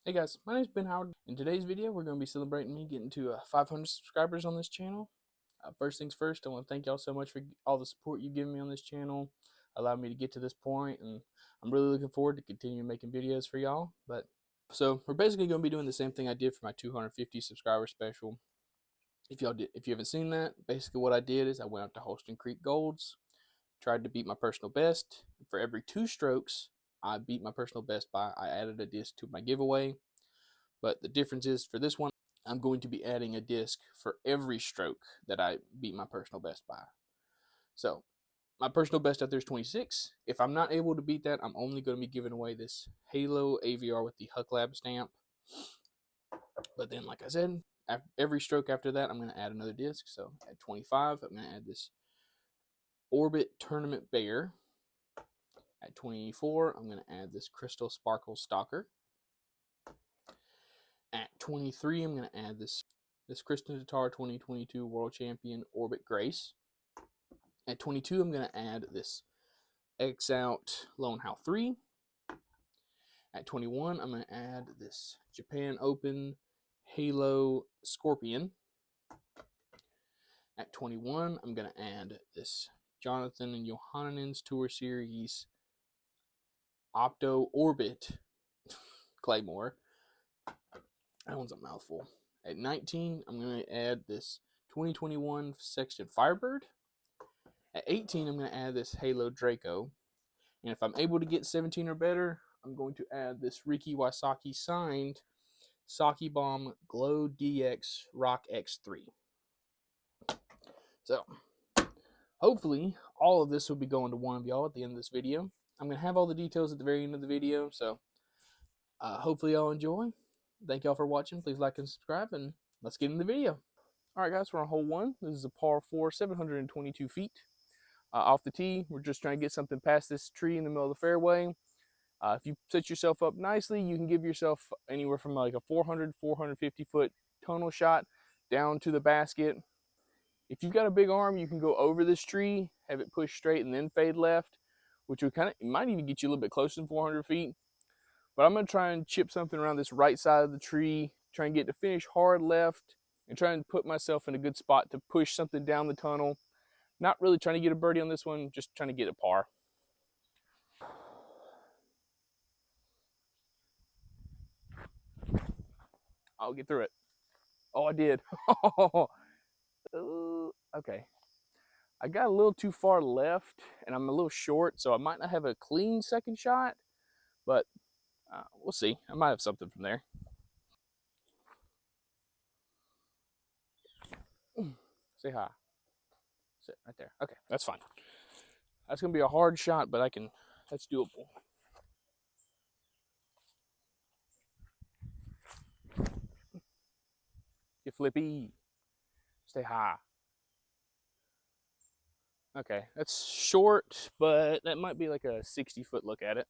Hey guys, my name is Ben Howard. In today's video, we're going to be celebrating me getting to 500 subscribers on this channel. First things first, I want to thank y'all so much for all the support you've given me on this channel, allowed me to get to this point, and I'm really looking forward to continuing making videos for y'all. So we're basically going to be doing the same thing I did for my 250 subscriber special. If you haven't seen that, basically what I did is I went up to Holston Creek Golds, tried to beat my personal best. For every 2 strokes I beat my personal best by, I added a disc to my giveaway. But the difference is for this one, I'm going to be adding a disc for every stroke that I beat my personal best by. So my personal best out there is 26. If I'm not able to beat that, I'm only going to be giving away this Halo AVR with the Huck Lab stamp. But then, like I said, every stroke after that, I'm going to add another disc. So at 25, I'm going to add this Orbit Tournament Bear. At 24, I'm going to add this Crystal Sparkle Stalker. At 23, I'm going to add this Kristen Tatar 2022 World Champion Orbit Grace. At 22, I'm going to add this X Out Lone How 3. At 21, I'm going to add this Japan Open Halo Scorpion. At 21, I'm going to add this Jonathan and Johannen's Tour Series Opto Orbit Claymore. That one's a mouthful. At 19, I'm going to add this 2021 Sexton Firebird. At 18, I'm going to add this Halo Draco. And if I'm able to get 17 or better, I'm going to add this Riki Wysocki signed Saki Bomb Glow DX Rock X3. So, hopefully, all of this will be going to one of y'all at the end of this video. I'm going to have all the details at the very end of the video, so hopefully y'all enjoy. Thank y'all for watching. Please like and subscribe, and let's get in the video. All right, guys, we're on hole 1. This is a par 4, 722 feet. Off the tee, we're just trying to get something past this tree in the middle of the fairway. If you set yourself up nicely, you can give yourself anywhere from like a 400, 450 foot tonal shot down to the basket. If you've got a big arm, you can go over this tree, have it push straight and then fade left, which would it might even get you a little bit closer than 400 feet. But I'm going to try and chip something around this right side of the tree, try and get to finish hard left, and try and put myself in a good spot to push something down the tunnel. Not really trying to get a birdie on this one, just trying to get a par. I'll get through it. Oh, I did. Okay. I got a little too far left, and I'm a little short, so I might not have a clean second shot, but we'll see. I might have something from there. Say hi. Sit right there. Okay, that's fine. That's going to be a hard shot, but that's doable. Get flippy. Stay high. Okay, that's short, but that might be like a 60-foot look at it.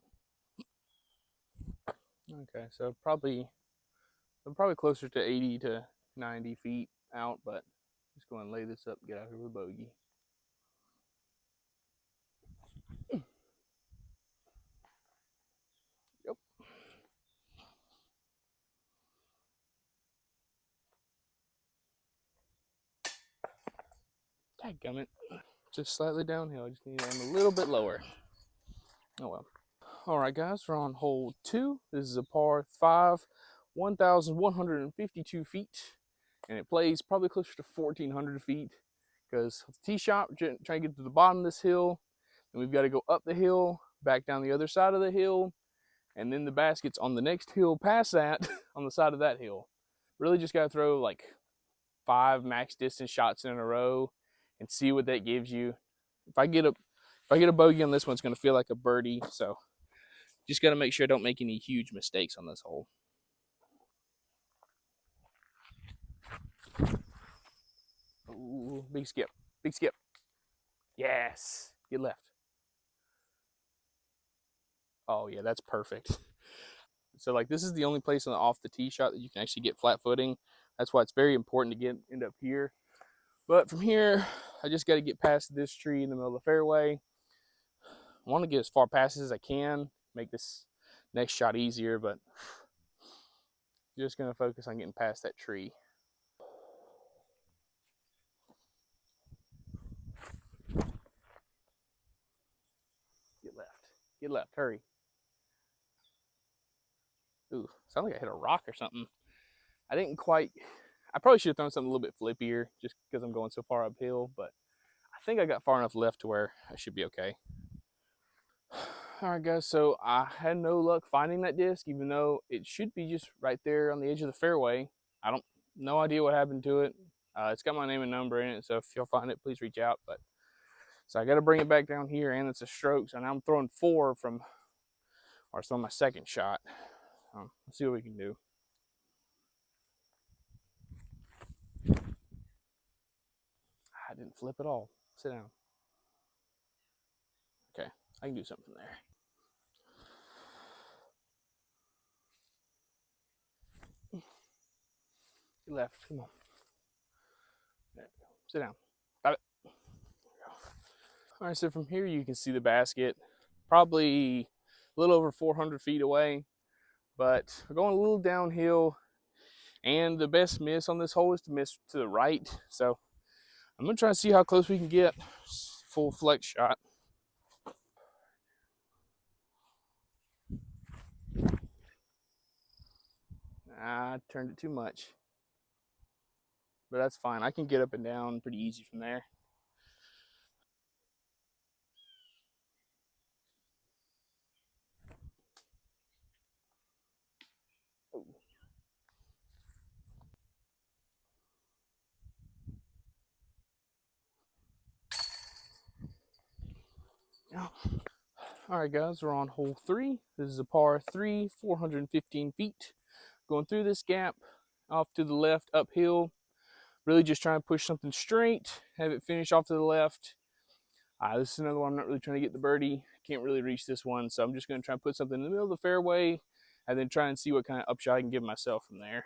Okay, so probably closer to 80 to 90 feet out, but just go and lay this up and get out here with a bogey. Yep. Dadgummit. Just slightly downhill. I just need to aim a little bit lower. Oh well. All right, guys, we're on hole 2. This is a par 5, 1,152 feet, and it plays probably closer to 1,400 feet because the tee shot, we're trying to get to the bottom of this hill, and we've got to go up the hill, back down the other side of the hill, and then the basket's on the next hill past that, on the side of that hill. Really just got to throw like 5 max distance shots in a row and see what that gives you. If I get a bogey on this one, it's going to feel like a birdie, so just got to make sure I don't make any huge mistakes on this hole. Ooh, big skip. Big skip. Yes. Get left. Oh, yeah, that's perfect. So, like, this is the only place on the off the tee shot that you can actually get flat footing. That's why it's very important to end up here. But from here, I just got to get past this tree in the middle of the fairway. I want to get as far past as I can, make this next shot easier, but Just going to focus on getting past that tree. Get left. Get left. Hurry. Ooh, sounds like I hit a rock or something. I didn't quite. I probably should have thrown something a little bit flippier just because I'm going so far uphill, but I think I got far enough left to where I should be okay. All right, guys, so I had no luck finding that disc, even though it should be just right there on the edge of the fairway. I don't, no idea what happened to it. It's got my name and number in it, so if you'll find it, please reach out. But so I got to bring it back down here, and it's a stroke. So now I'm throwing 4 from, or it's on my second shot. Let's see what we can do. I didn't flip at all. Sit down. Okay, I can do something there. Left, come on. There we go. Sit down. Stop it. There we go. All right, so from here you can see the basket, probably a little over 400 feet away, but we're going a little downhill, and the best miss on this hole is to miss to the right. So I'm gonna try to see how close we can get. Full flex shot. I turned it too much, but that's fine. I can get up and down pretty easy from there. All right, guys, we're on hole 3. This is a par 3, 415 feet. Going through this gap, off to the left, uphill. Really just trying to push something straight, have it finish off to the left. This is another one I'm not really trying to get the birdie. Can't really reach this one, so I'm just going to try and put something in the middle of the fairway and then try and see what kind of upshot I can give myself from there.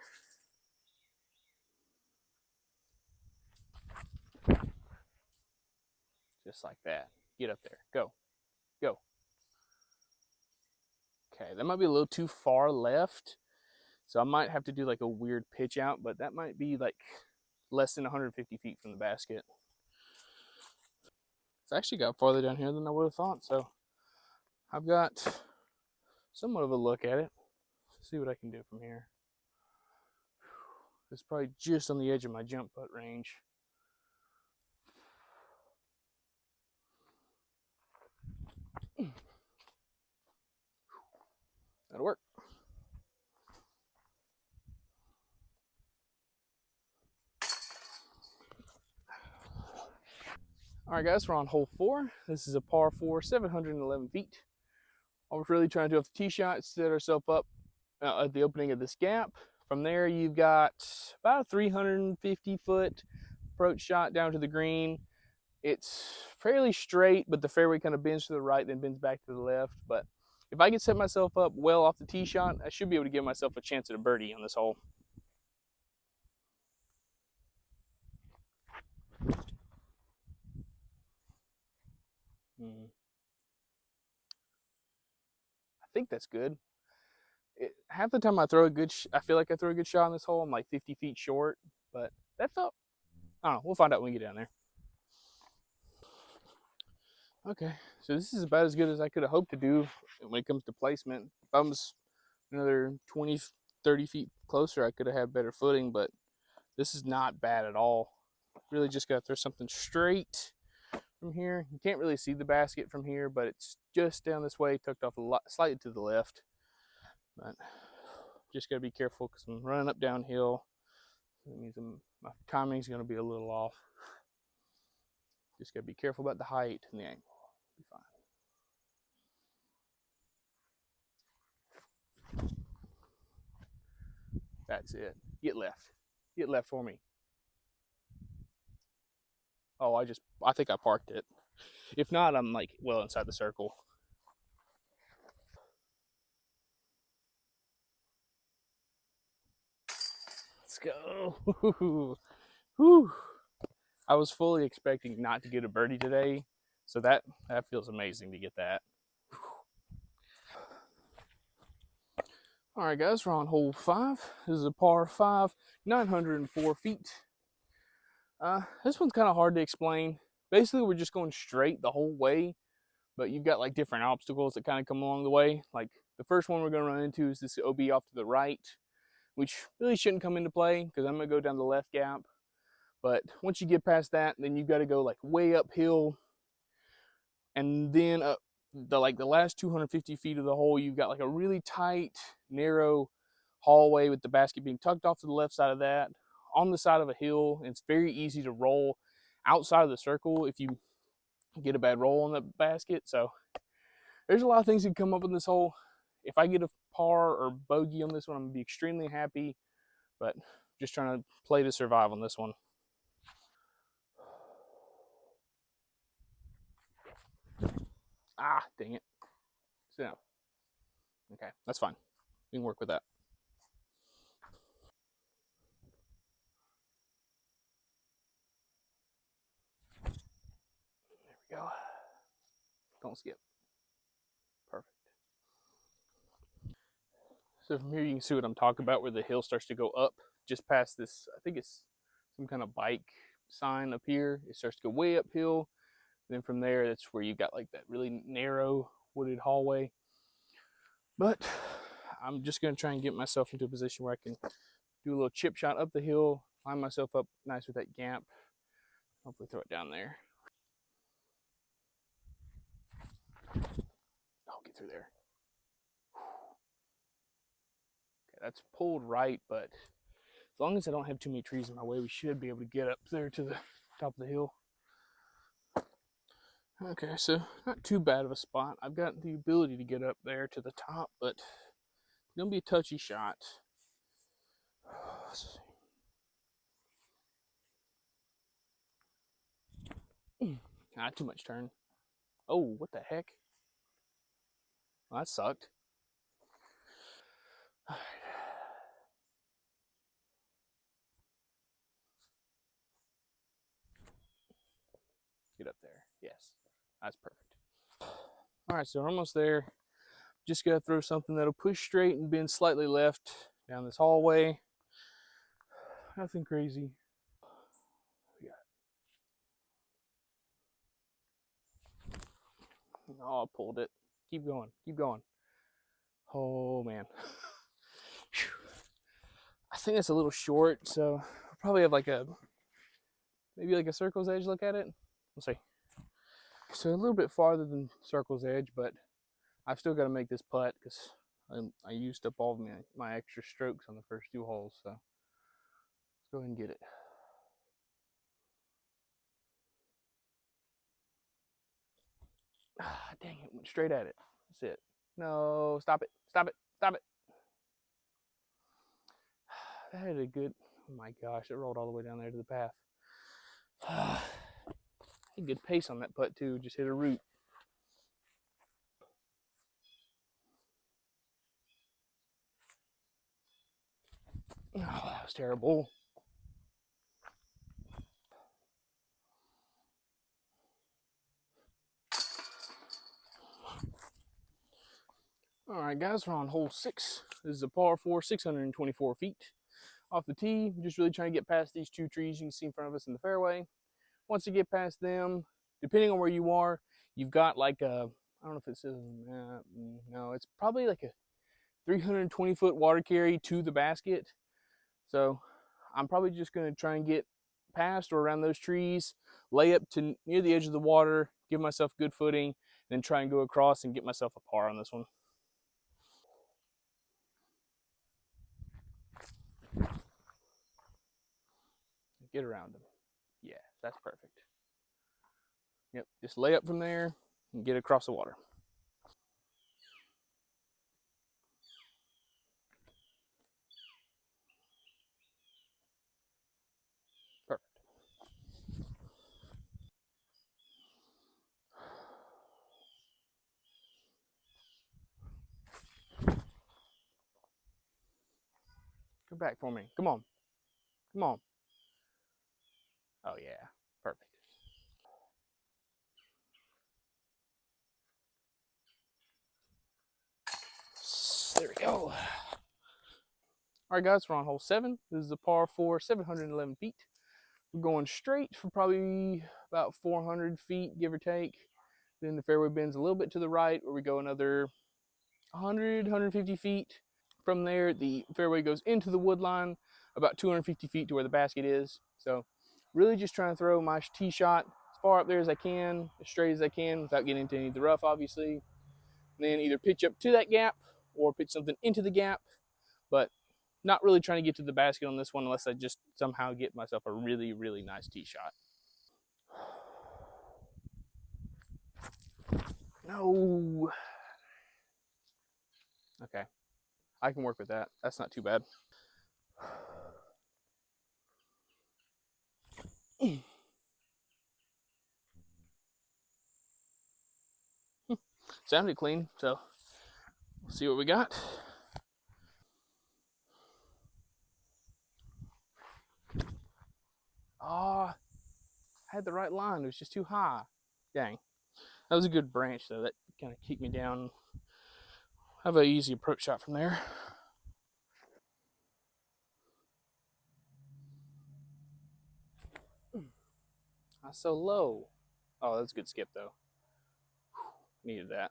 Just like that. Get up there. Go. Go. Okay, that might be a little too far left, so I might have to do like a weird pitch out, but that might be like less than 150 feet from the basket. It's actually got farther down here than I would have thought, so I've got somewhat of a look at it. Let's see what I can do from here. It's probably just on the edge of my jump putt range. That'll work. All right, guys, we're on hole 4. This is a par 4, 711 feet. All we're really trying to do off the tee shot is set ourselves up at the opening of this gap. From there, you've got about a 350-foot approach shot down to the green. It's fairly straight, but the fairway kind of bends to the right, then bends back to the left. But if I can set myself up well off the tee shot, I should be able to give myself a chance at a birdie on this hole. I think that's good. Half the time I throw a good, I feel like I throw a good shot on this hole. I'm like 50 feet short, but that felt, I don't know. We'll find out when we get down there. Okay, so this is about as good as I could have hoped to do when it comes to placement. If I was another 20, 30 feet closer, I could have had better footing, but this is not bad at all. Really just got to throw something straight from here. You can't really see the basket from here, but it's just down this way, tucked off a lot, slightly to the left. But just got to be careful because I'm running up downhill. That means my timing's going to be a little off. Just got to be careful about the height and the angle. Be fine. That's it. Get left. Get left for me. Oh, I think I parked it. If not, I'm like well inside the circle. Let's go. Whew. I was fully expecting not to get a birdie today, so that feels amazing to get that. All right, guys, we're on hole 5. This is a par 5, 904 feet. This one's kind of hard to explain. Basically, we're just going straight the whole way, but you've got like different obstacles that kind of come along the way. Like the first one we're going to run into is this OB off to the right, which really shouldn't come into play because I'm going to go down the left gap. But once you get past that, then you've got to go like way uphill, and then the last 250 feet of the hole, you've got like a really tight, narrow hallway with the basket being tucked off to the left side of that, on the side of a hill. And it's very easy to roll outside of the circle if you get a bad roll on the basket. So there's a lot of things that come up in this hole. If I get a par or bogey on this one, I'm gonna be extremely happy, but just trying to play to survive on this one. Ah, dang it. Sit down. Okay, that's fine. We can work with that. There we go. Don't skip. Perfect. So from here you can see what I'm talking about, where the hill starts to go up just past this, I think it's some kind of bike sign up here. It starts to go way uphill. Then from there, that's where you got like that really narrow wooded hallway. But I'm just going to try and get myself into a position where I can do a little chip shot up the hill, line myself up nice with that gap, hopefully throw it down there. I'll get through there. Okay, that's pulled right, but as long as I don't have too many trees in my way, we should be able to get up there to the top of the hill. Okay, so not too bad of a spot. I've got the ability to get up there to the top, but it's going to be a touchy shot. Not too much turn. Oh, what the heck? Well, that sucked. Get up there. Yes, that's perfect. All right, so we're almost there. Just got to throw something that'll push straight and bend slightly left down this hallway. Nothing crazy. Oh, I pulled it. Keep going. Keep going. Oh, man. I think that's a little short, so I'll probably have like maybe like a circle's edge look at it. We'll see. So a little bit farther than circle's edge, but I've still got to make this putt because I used up all of my extra strokes on the first 2 holes. So let's go ahead and get it. Ah, dang it, went straight at it. That's it. No, stop it, stop it, stop it. That had a good, oh my gosh, it rolled all the way down there to the path. Had good pace on that putt too, just hit a root. Oh, that was terrible. All right, guys, we're on hole 6. This is a par 4, 624 feet. Off the tee, just really trying to get past these 2 trees you can see in front of us in the fairway. Once you get past them, depending on where you are, you've got like a, I don't know if it says, no, it's probably like a 320-foot water carry to the basket. So I'm probably just going to try and get past or around those trees, lay up to near the edge of the water, give myself good footing, then try and go across and get myself a par on this one. Get around them. Yeah, that's perfect. Yep, just lay up from there and get across the water. Perfect. Come back for me. Come on. Come on. Oh, yeah. Perfect. There we go. All right, guys, we're on hole 7. This is a par 4, 711 feet. We're going straight for probably about 400 feet, give or take. Then the fairway bends a little bit to the right, where we go another 100, 150 feet. From there, the fairway goes into the wood line, about 250 feet to where the basket is. So really just trying to throw my tee shot as far up there as I can, as straight as I can, without getting into any of the rough, obviously. And then either pitch up to that gap or pitch something into the gap. But not really trying to get to the basket on this one unless I just somehow get myself a really, really nice tee shot. No. Okay. I can work with that. That's not too bad. Sounded clean, so we'll see what we got. Oh, I had the right line. It was just too high. Dang. That was a good branch, though. That kind of kept me down. Have an easy approach shot from there. Not so low. Oh, that's a good skip, though. Needed that.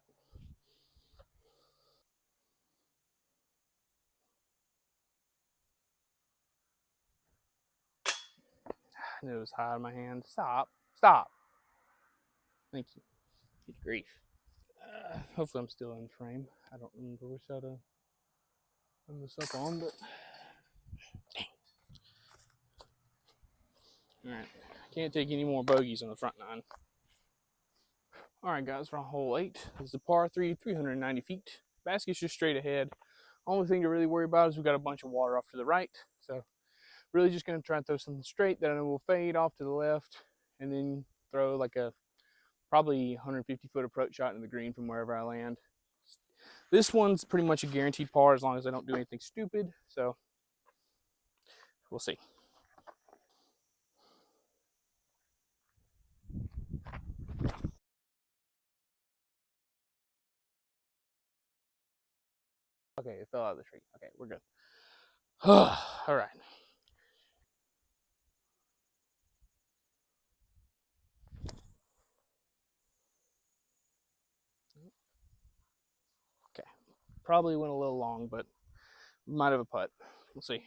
I knew it was high in my hand. Stop. Stop. Thank you. Good grief. Hopefully I'm still in frame. I don't remember which side I'm this up on, but dang. All right. Can't take any more bogeys on the front nine. All right, guys, we're on hole 8. This is a par 3, 390 feet. Basket's just straight ahead. Only thing to really worry about is we've got a bunch of water off to the right. So really just going to try and throw something straight that I know will fade off to the left, and then throw like a probably 150-foot approach shot into the green from wherever I land. This one's pretty much a guaranteed par as long as I don't do anything stupid. So we'll see. Okay, it fell out of the tree. Okay, we're good. All right. Okay. Probably went a little long, but might have a putt. We'll see.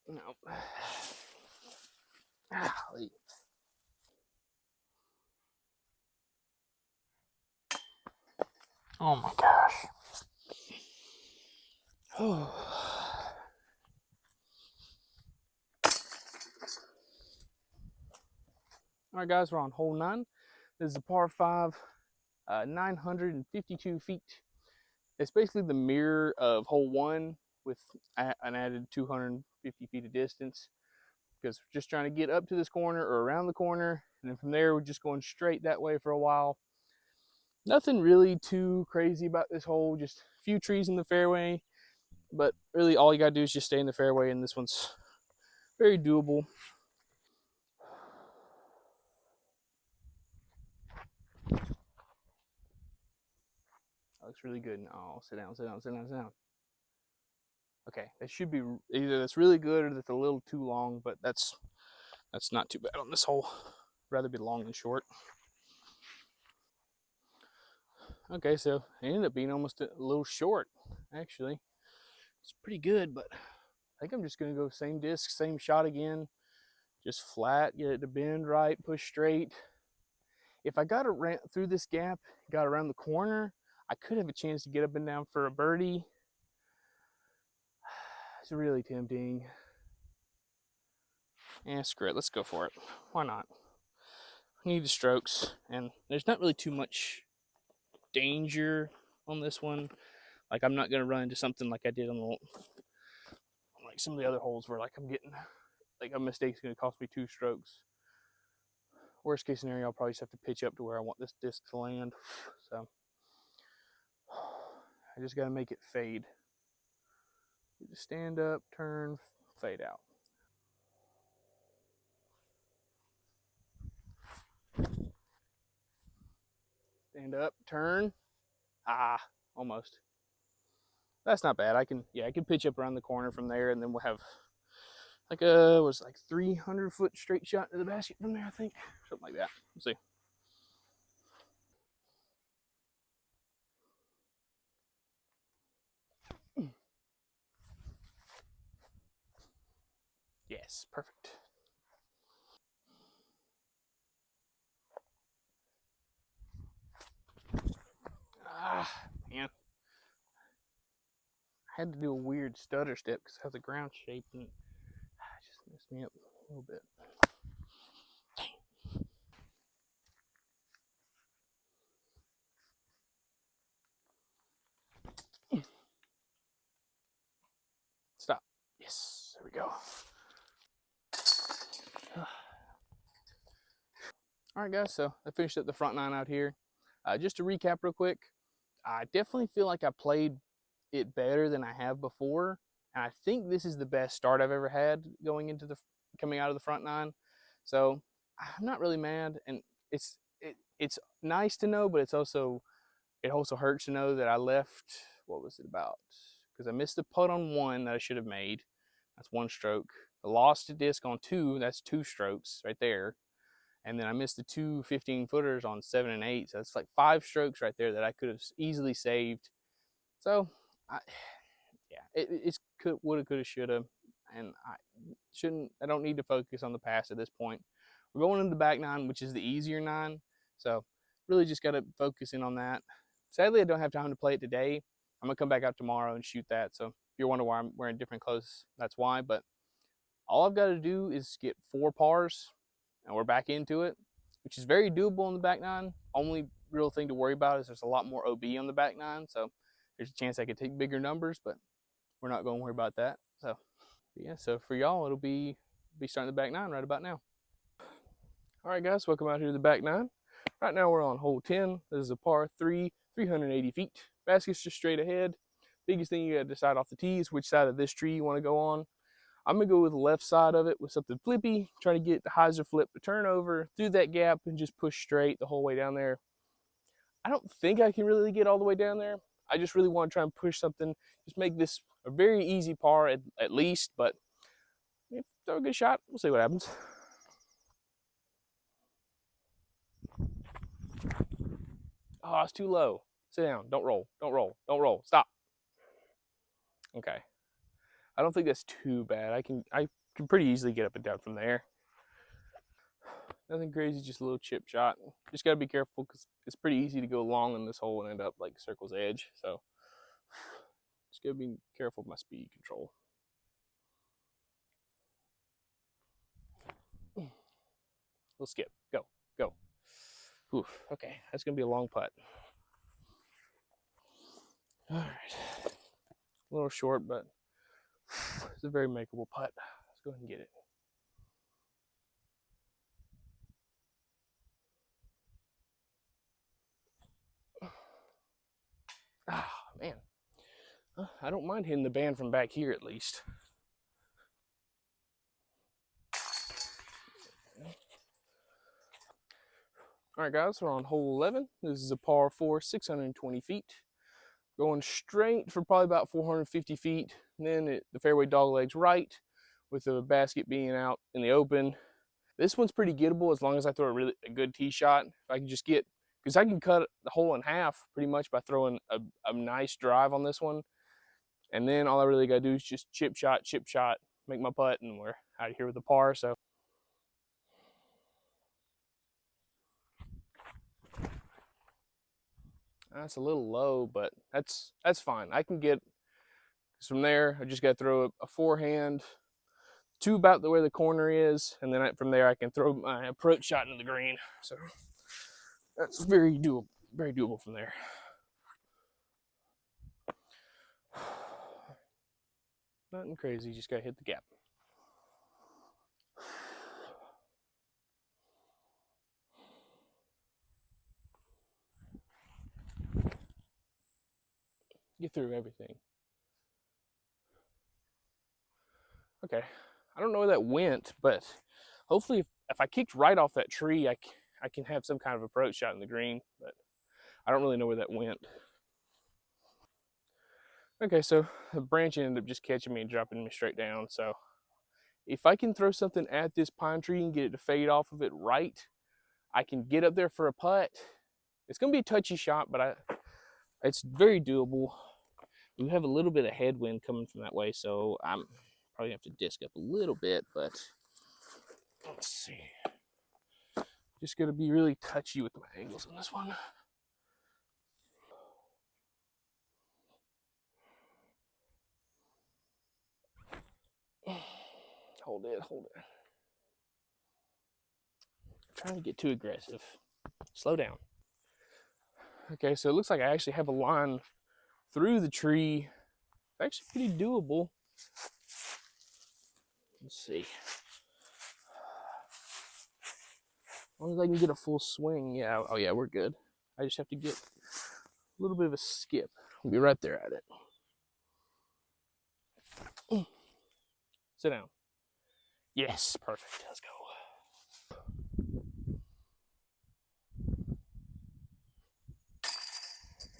No. Oh my gosh. All right, guys, we're on hole 9. This is a par 5, 952 feet. It's basically the mirror of hole 1 with an added 250 feet of distance, because we're just trying to get up to this corner or around the corner, and then from there we're just going straight that way for a while. Nothing really too crazy about this hole, just a few trees in the fairway, but really all you gotta do is just stay in the fairway, and this one's very doable. That looks really good. Oh, sit down, sit down, sit down, sit down. Okay, that should be either that's really good or that's a little too long, but that's not too bad on this hole. Rather be long than short. Okay, so it ended up being almost a little short, actually. It's pretty good, but I think I'm just going to go same disc, same shot again. Just flat, get it to bend right, push straight. If I got through this gap, got around the corner, I could have a chance to get up and down for a birdie. It's really tempting. Yeah, screw it. Let's go for it. Why not? I need the strokes, and there's not really too much danger on this one. Like, I'm not going to run into something like I did on like some of the other holes where like I'm getting like a mistake's going to cost me 2 strokes. Worst case scenario, I'll probably just have to pitch up to where I want this disc to land. So I just got to make it fade. Just stand up, turn, fade out. Stand up, turn. Ah, almost. That's not bad. I can pitch up around the corner from there, and then we'll have like a was like 300-foot straight shot to the basket from there. I think something like that. We'll see. Yes, perfect. Ah, man. I had to do a weird stutter step because how the ground shape and it just messed me up a little bit. Stop. Yes, there we go. All right, guys. So I finished up the front nine out here. Just to recap real quick, I definitely feel like I played it better than I have before, and I think this is the best start I've ever had going into the coming out of the front nine. So I'm not really mad, and it's nice to know, but it also hurts to know that I left. What was it about? Because I missed the putt on one that I should have made. That's one stroke. I lost a disc on two. That's two strokes right there. And then I missed the two 15-footers on 7 and 8. So that's like 5 strokes right there that I could have easily saved. So, yeah, it's woulda, coulda, shoulda, and I don't need to focus on the past at this point. We're going into the back nine, which is the easier nine. So, really just got to focus in on that. Sadly, I don't have time to play it today. I'm gonna come back out tomorrow and shoot that. So, if you're wondering why I'm wearing different clothes, that's why. But all I've got to do is get 4 pars, and we're back into it, which is very doable on the back nine. Only real thing to worry about is there's a lot more OB on the back nine, so there's a chance I could take bigger numbers, but we're not going to worry about that. So yeah, so for y'all, it'll be starting the back nine right about now. All right, guys, welcome out here to the back nine. Right now we're on hole 10. This is a par 3, 380 feet. Basket's just straight ahead. Biggest thing you got to decide off the tee is which side of this tree you want to go on. I'm going to go with the left side of it with something flippy, try to get the hyzer flip to turn over through that gap and just push straight the whole way down there. I don't think I can really get all the way down there. I just really want to try and push something, just make this a very easy par at least, but if throw a good shot, we'll see what happens. Oh, it's too low. Sit down. Don't roll. Don't roll. Don't roll. Stop. Okay. I don't think that's too bad. I can pretty easily get up and down from there. Nothing crazy, just a little chip shot. Just gotta be careful because it's pretty easy to go long in this hole and end up like circle's edge. So just gotta be careful with my speed control. Little skip. Go. Go. Oof. Okay, that's gonna be a long putt. All right. A little short, but it's a very makeable putt. Let's go ahead and get it. Ah, man. I don't mind hitting the band from back here at least. All right, guys, we're on hole 11. This is a par 4, 620 feet. Going straight for probably about 450 feet. And then the fairway dog legs right with the basket being out in the open. This one's pretty gettable as long as I throw a good tee shot. If I can just get, because I can cut the hole in half pretty much by throwing a nice drive on this one. And then all I really got to do is just chip shot, make my putt, and we're out of here with a par. So that's a little low, but that's fine. I can get from there. I just got to throw a forehand to about where the corner is, and then from there I can throw my approach shot into the green. So that's very doable from there. Nothing crazy, just gotta hit the gap. Get through everything. Okay, I don't know where that went, but hopefully if I kicked right off that tree, I can have some kind of approach shot in the green, but I don't really know where that went. Okay, so the branch ended up just catching me and dropping me straight down. So if I can throw something at this pine tree and get it to fade off of it right, I can get up there for a putt. It's going to be a touchy shot, but it's very doable. We have a little bit of headwind coming from that way, so I'm probably have to disc up a little bit, but let's see. Just going to be really touchy with my angles on this one. Hold it, hold it. I'm trying to get too aggressive. Slow down. Okay, so it looks like I actually have a line through the tree. It's actually pretty doable. Let's see. As long as I can get a full swing, yeah. Oh yeah, we're good. I just have to get a little bit of a skip. We'll be right there at it. Sit down. Yes, perfect. Let's go.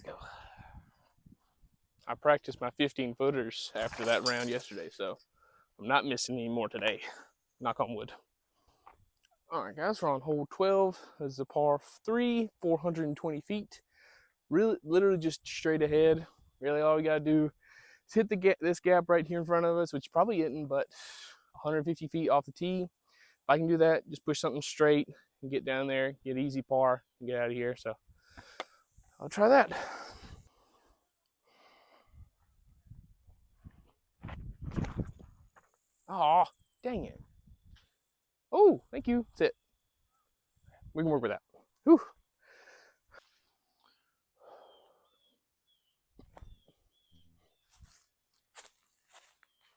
Go. I practiced my 15 footers after that round yesterday, so I'm not missing any more today. Knock on wood. All right, guys, we're on hole 12. This is a par 3, 420 feet. Really, literally just straight ahead. Really, all we gotta do is hit this gap right here in front of us, which probably isn't but 150 feet off the tee. If I can do that, just push something straight and get down there, get easy par, and get out of here. So I'll try that. Oh, dang it. Oh, thank you. That's it. We can work with that. Whew.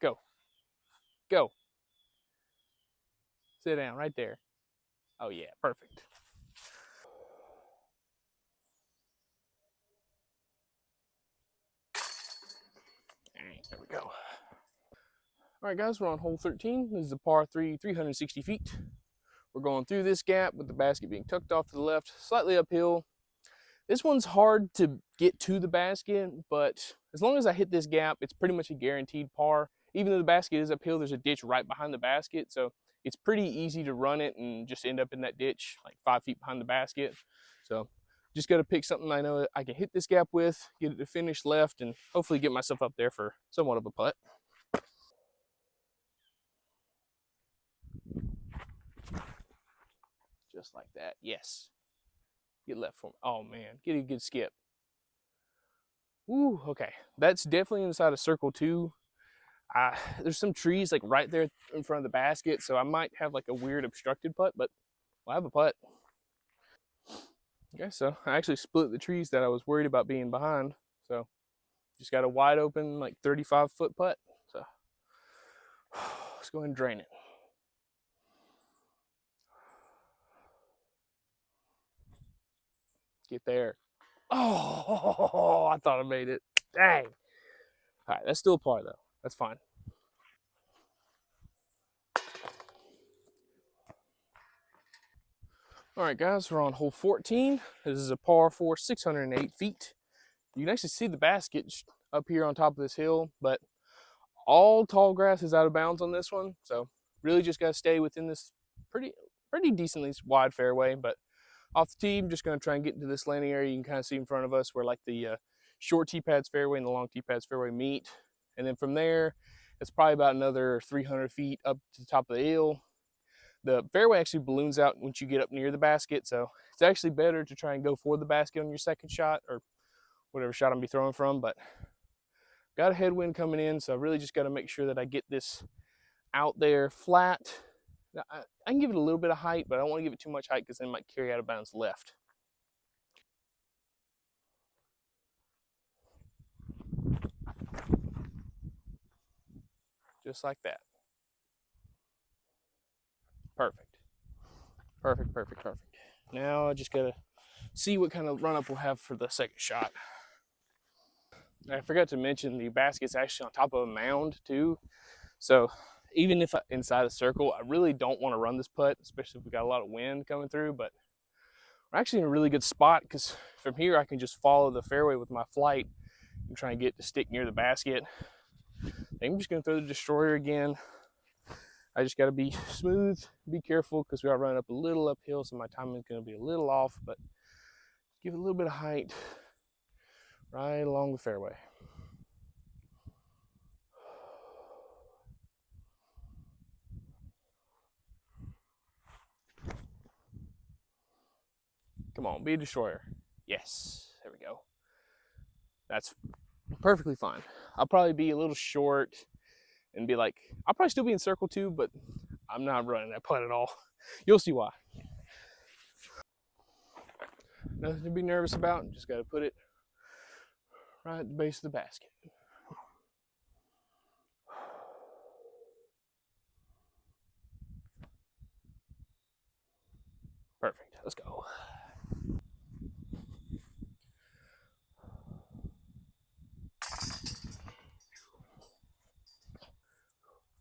Go. Go. Sit down right there. Oh, yeah. Perfect. All right, there we go. All right, guys, we're on hole 13. This is a par 3, 360 feet. We're going through this gap with the basket being tucked off to the left, slightly uphill. This one's hard to get to the basket, but as long as I hit this gap, it's pretty much a guaranteed par. Even though the basket is uphill, there's a ditch right behind the basket, so it's pretty easy to run it and just end up in that ditch like 5 feet behind the basket. So just got to pick something I know I can hit this gap with, get it to finish left, and hopefully get myself up there for somewhat of a putt. Just like that. Yes. Get left for me. Oh, man. Get a good skip. Ooh, okay. That's definitely inside of circle 2. There's some trees like right there in front of the basket, so I might have like a weird obstructed putt, but I have a putt. Okay, so I actually split the trees that I was worried about being behind, so just got a wide open like 35-foot putt. So let's go ahead and drain it. Get there. Oh, I thought I made it. Dang. All right, that's still a par though. That's fine. All right, guys, we're on hole 14. This is a par 4, 608 feet. You can actually see the basket up here on top of this hill, but all tall grass is out of bounds on this one. So really just got to stay within this pretty decently wide fairway. But off the tee, I'm just going to try and get into this landing area. You can kind of see in front of us where like the short tee pads fairway and the long tee pads fairway meet. And then from there, it's probably about another 300 feet up to the top of the hill. The fairway actually balloons out once you get up near the basket. So it's actually better to try and go for the basket on your second shot or whatever shot I'm be throwing from. But got a headwind coming in, so I really just got to make sure that I get this out there flat. Now, I can give it a little bit of height, but I don't want to give it too much height because then it might carry out of bounds left. Just like that. Perfect. Perfect, perfect, perfect. Now I just got to see what kind of run-up we'll have for the second shot. I forgot to mention the basket's actually on top of a mound too. So even if I'm inside a circle, I really don't want to run this putt, especially if we got a lot of wind coming through, but we're actually in a really good spot because from here I can just follow the fairway with my flight and try and get to stick near the basket. I'm just going to throw the destroyer again. I just got to be smooth, be careful, because we are running up a little uphill, so my timing is going to be a little off, but give it a little bit of height right along the fairway. Come on, be a destroyer. Yes, there we go. That's perfectly fine. I'll probably be a little short and be like, I'll probably still be in circle 2, but I'm not running that putt at all. You'll see why. Nothing to be nervous about. Just got to put it right at the base of the basket. Perfect. Let's go.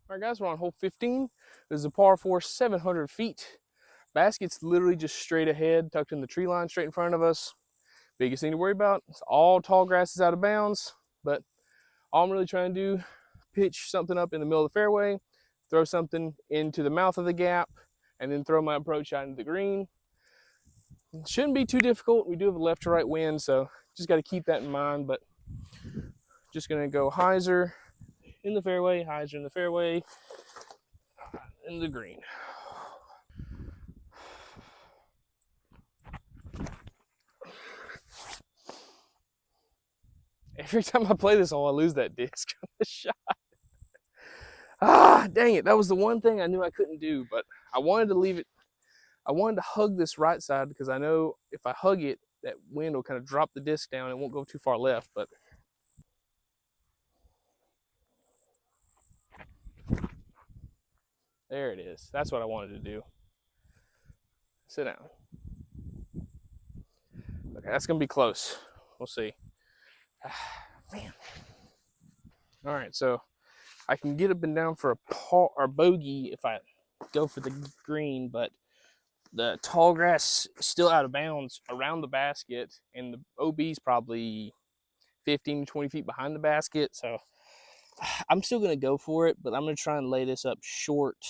All right, guys, we're on hole 15. This is a par 4, 700 feet. Basket's literally just straight ahead, tucked in the tree line straight in front of us. Biggest thing to worry about is all tall grass is out of bounds, but all I'm really trying to do, pitch something up in the middle of the fairway, throw something into the mouth of the gap, and then throw my approach shot into the green. It shouldn't be too difficult. We do have a left to right wind, so just got to keep that in mind, but just going to go hyzer in the fairway, hyzer in the fairway, in the green. Every time I play this hole, I lose that disc on the shot. Ah, dang it. That was the one thing I knew I couldn't do, but I wanted to leave it. I wanted to hug this right side because I know if I hug it, that wind will kind of drop the disc down. It won't go too far left, but there it is. That's what I wanted to do. Sit down. Okay, that's going to be close. We'll see. Man. All right, so I can get up and down for a par or bogey if I go for the green, but the tall grass is still out of bounds around the basket, and the OB is probably 15 to 20 feet behind the basket. So I'm still going to go for it, but I'm going to try and lay this up short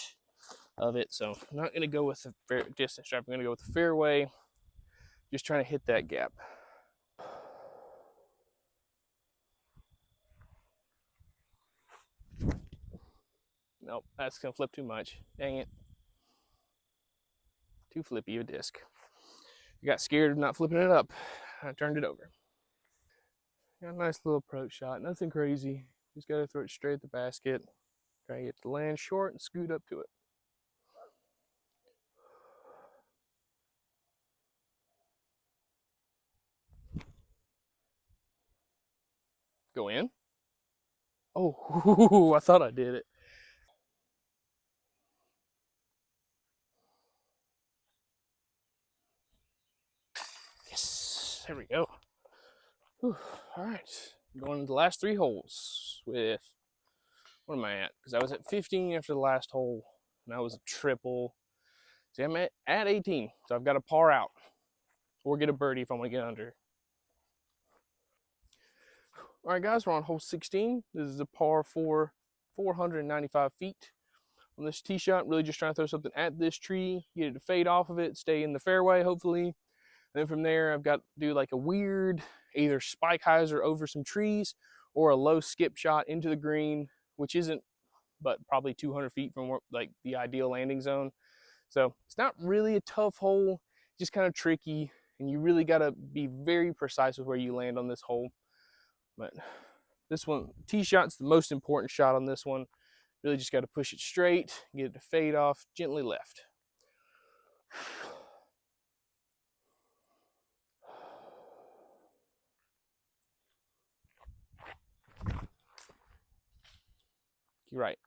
of it. So I'm not going to go with the fair distance drive. I'm going to go with the fairway, just trying to hit that gap. Nope, that's going to flip too much. Dang it. Too flippy of a disc. I got scared of not flipping it up. I turned it over. Got a nice little approach shot. Nothing crazy. Just got to throw it straight at the basket. Try to get the land short and scoot up to it. Go in. Oh, I thought I did it. Yes, there we go. Whew. All right, going to the last 3 holes with, what am I at? Because I was at 15 after the last hole, and that was a triple. See, I'm at 18, so I've got a par out, or get a birdie if I want to get under. All right, guys, we're on hole 16. This is a par 4, 495 feet. On this tee shot, really just trying to throw something at this tree, get it to fade off of it, stay in the fairway, hopefully. And then from there, I've got to do like a weird, either spike hyzer over some trees or a low skip shot into the green, which isn't but probably 200 feet from like the ideal landing zone. So it's not really a tough hole, just kind of tricky, and you really got to be very precise with where you land on this hole. But this one, tee shot's the most important shot on this one. Really just got to push it straight, get it to fade off, gently left. You're right.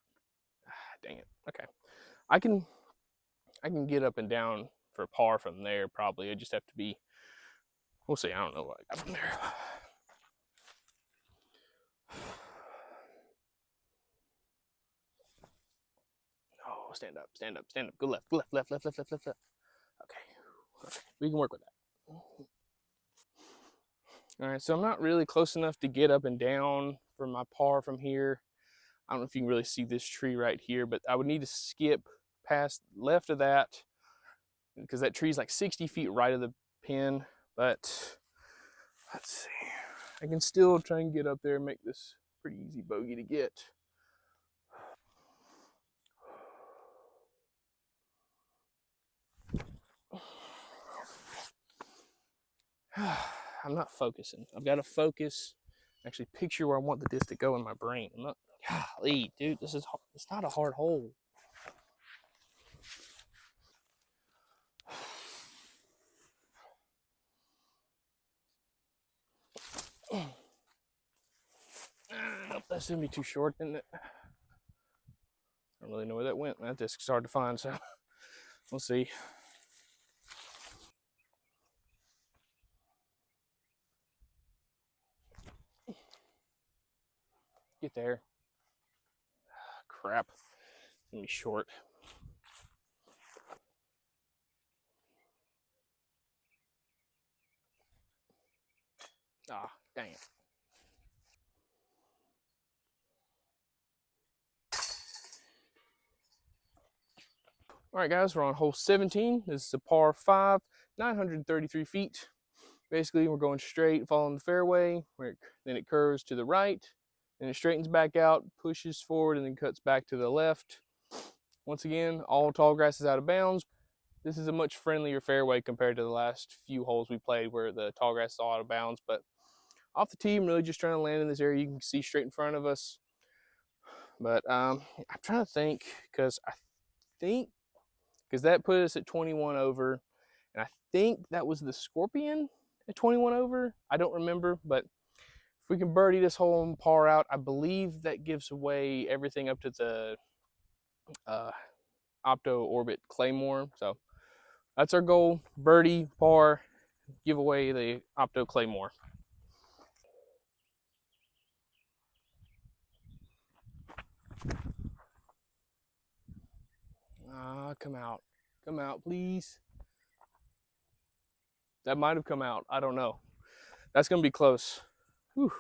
Dang it. Okay. I can get up and down for par from there probably. I just have to be, we'll see. I don't know what I got from there. Oh, stand up, stand up, stand up. Go left, left, left, left, left, left, left, left. Okay. We can work with that. All right, so I'm not really close enough to get up and down for my par from here. I don't know if you can really see this tree right here, but I would need to skip past left of that because that tree is like 60 feet right of the pin. But let's see. I can still try and get up there and make this pretty easy bogey to get. I'm not focusing. I've got to focus, actually picture where I want the disc to go in my brain. I'm not, golly, dude, this is, it's not a hard hole. That's gonna be too short, isn't it? I don't really know where that went. That disc's hard to find, so we'll see. Get there. Crap. It's gonna be short. Ah, dang it. All right, guys, we're on hole 17. This is a par 5, 933 feet. Basically, we're going straight, following the fairway. Then it curves to the right, then it straightens back out, pushes forward, and then cuts back to the left. Once again, all tall grass is out of bounds. This is a much friendlier fairway compared to the last few holes we played where the tall grass is all out of bounds. But off the tee, I'm really just trying to land in this area you can see straight in front of us. But I'm trying to think because that put us at 21 over, and I think that was the Scorpion at 21 over. I don't remember, but if we can birdie this hole and par out, I believe that gives away everything up to the Opto Orbit Claymore. So that's our goal: birdie, par, give away the Opto Claymore. Come out, please. That might have come out. I don't know. That's gonna be close. Whew.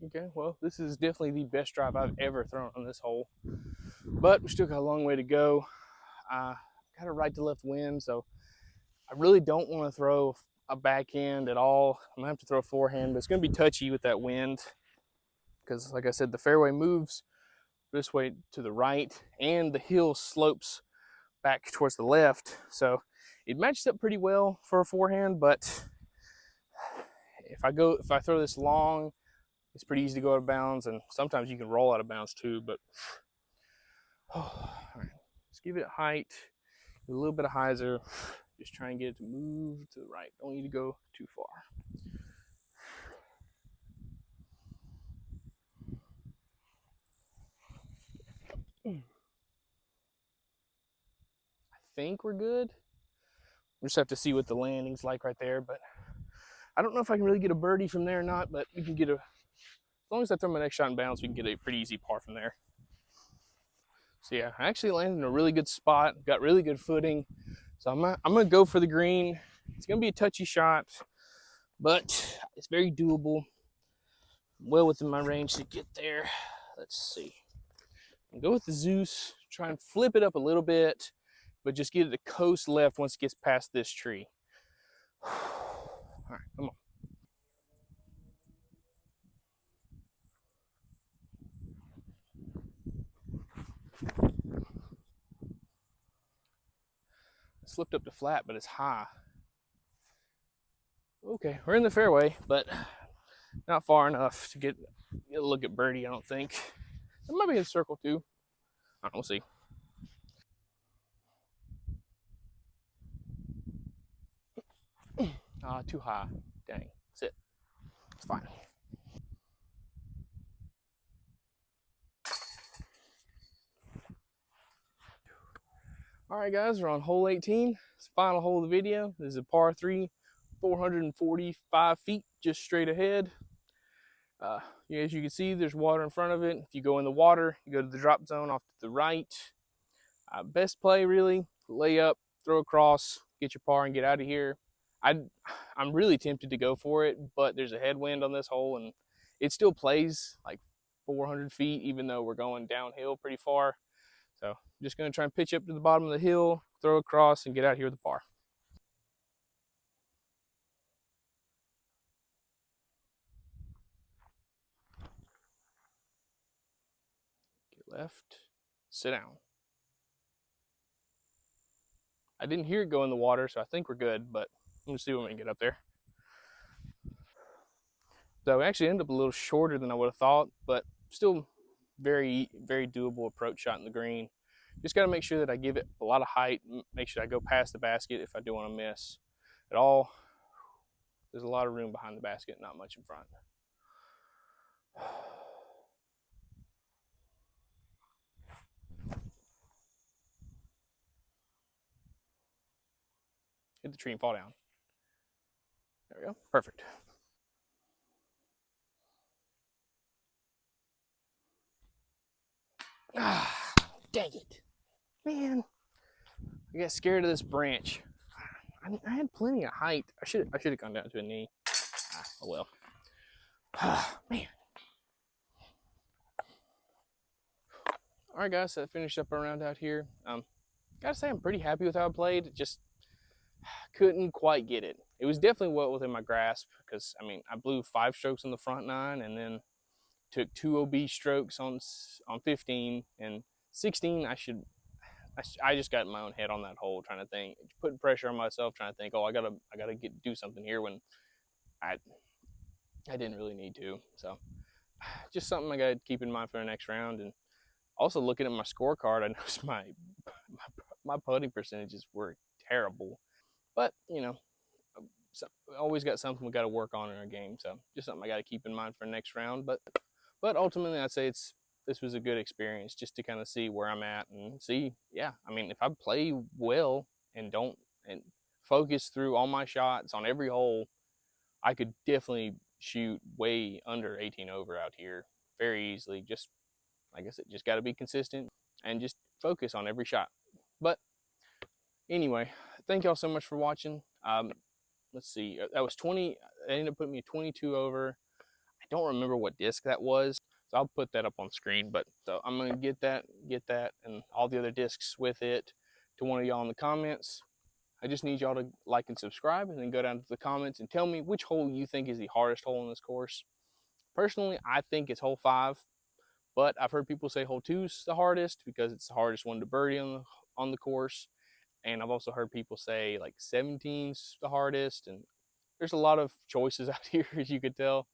Okay, well, this is definitely the best drive I've ever thrown on this hole, but we still got a long way to go. Got a right to left wind, so I really don't want to throw a backhand at all. I'm gonna have to throw a forehand, but it's gonna be touchy with that wind because, like I said, the fairway moves this way to the right and the hill slopes back towards the left, so it matches up pretty well for a forehand. But if I throw this long, it's pretty easy to go out of bounds, and sometimes you can roll out of bounds too. But all right, let's give it height, a little bit of hyzer. Just try and get it to move to the right. Don't need to go too far. I think we're good. We just have to see what the landing's like right there. But I don't know if I can really get a birdie from there or not. But we can get as long as I throw my next shot in bounds, we can get a pretty easy par from there. So yeah, I actually landed in a really good spot. Got really good footing. So I'm gonna go for the green. It's gonna be a touchy shot, but it's very doable. Well within my range to get there. Let's see. I'll go with the Zeus. Try and flip it up a little bit, but just get it to coast left once it gets past this tree. All right, come on. It slipped up to flat, but it's high. Okay, we're in the fairway, but not far enough to get a look at birdie, I don't think. It might be in circle too. I don't know, we'll see. Too high. Dang. Sit. It's fine. All right, guys, we're on hole 18. It's the final hole of the video. This is a par 3, 445 feet just straight ahead. As you can see, there's water in front of it. If you go in the water, you go to the drop zone off to the right. Best play, really, lay up, throw across, get your par, and get out of here. I'm really tempted to go for it, but there's a headwind on this hole, and it still plays like 400 feet, even though we're going downhill pretty far. So I'm just going to try and pitch up to the bottom of the hill, throw across, and get out here with the par. Get left, sit down. I didn't hear it go in the water, so I think we're good, but I'm going to see when we can get up there. So we actually ended up a little shorter than I would have thought, but still very, very doable approach shot in the green. Just got to make sure that I give it a lot of height, make sure I go past the basket if I do want to miss at all. There's a lot of room behind the basket, not much in front. Hit the tree and fall down. There we go. Perfect. Ah, dang it. Man, I got scared of this branch. I had plenty of height. I should have gone down to a knee. Oh well. Man. All right, guys. So I finished up our round out here. Gotta say I'm pretty happy with how I played. Just couldn't quite get it. It was definitely well within my grasp because I mean I blew 5 strokes on the front 9 and then took 2 OB strokes on 15 and 16. I just got in my own head on that hole, trying to think, putting pressure on myself, trying to think, oh, I gotta do something here when I didn't really need to. So just something I gotta keep in mind for the next round. And also looking at my scorecard, I noticed my putting percentages were terrible. But you know, so always got something we got to work on in our game. So just something I got to keep in mind for the next round. But ultimately, I'd say this was a good experience just to kind of see where I'm at and see. Yeah, I mean, if I play well and don't and focus through all my shots on every hole, I could definitely shoot way under 18 over out here very easily. Just like I said, just got to be consistent and just focus on every shot. But anyway, thank y'all so much for watching. Let's see, that was 20. They ended up putting me 22 over. I don't remember what disc that was, so I'll put that up on screen. But so I'm gonna get that, and all the other discs with it to one of y'all in the comments. I just need y'all to like and subscribe, and then go down to the comments and tell me which hole you think is the hardest hole in this course. Personally, I think it's hole 5, but I've heard people say hole 2's the hardest because it's the hardest one to birdie on the course. And I've also heard people say like 17's the hardest, and there's a lot of choices out here, as you could tell.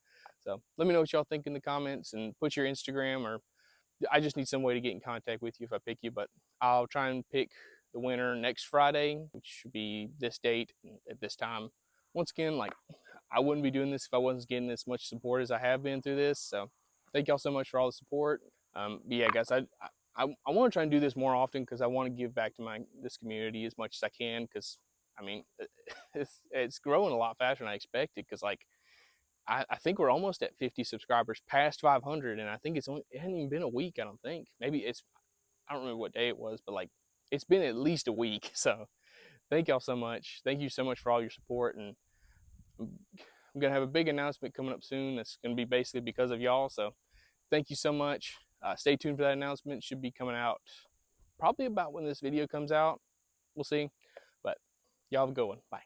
So let me know what y'all think in the comments, and put your Instagram, or I just need some way to get in contact with you if I pick you. But I'll try and pick the winner next Friday, which should be this date at this time. Once again, like, I wouldn't be doing this if I wasn't getting as much support as I have been through this. So thank y'all so much for all the support. But yeah, guys, I want to try and do this more often because I want to give back to this community as much as I can. Because I mean, it's growing a lot faster than I expected. Because like, I think we're almost at 50 subscribers, past 500, and I think it hasn't even been a week. I don't think. Maybe I don't remember what day it was, but like, it's been at least a week. So thank y'all so much. Thank you so much for all your support, and I'm gonna have a big announcement coming up soon. That's gonna be basically because of y'all. So thank you so much. Stay tuned for that announcement. It should be coming out probably about when this video comes out. We'll see. But y'all have a good one. Bye.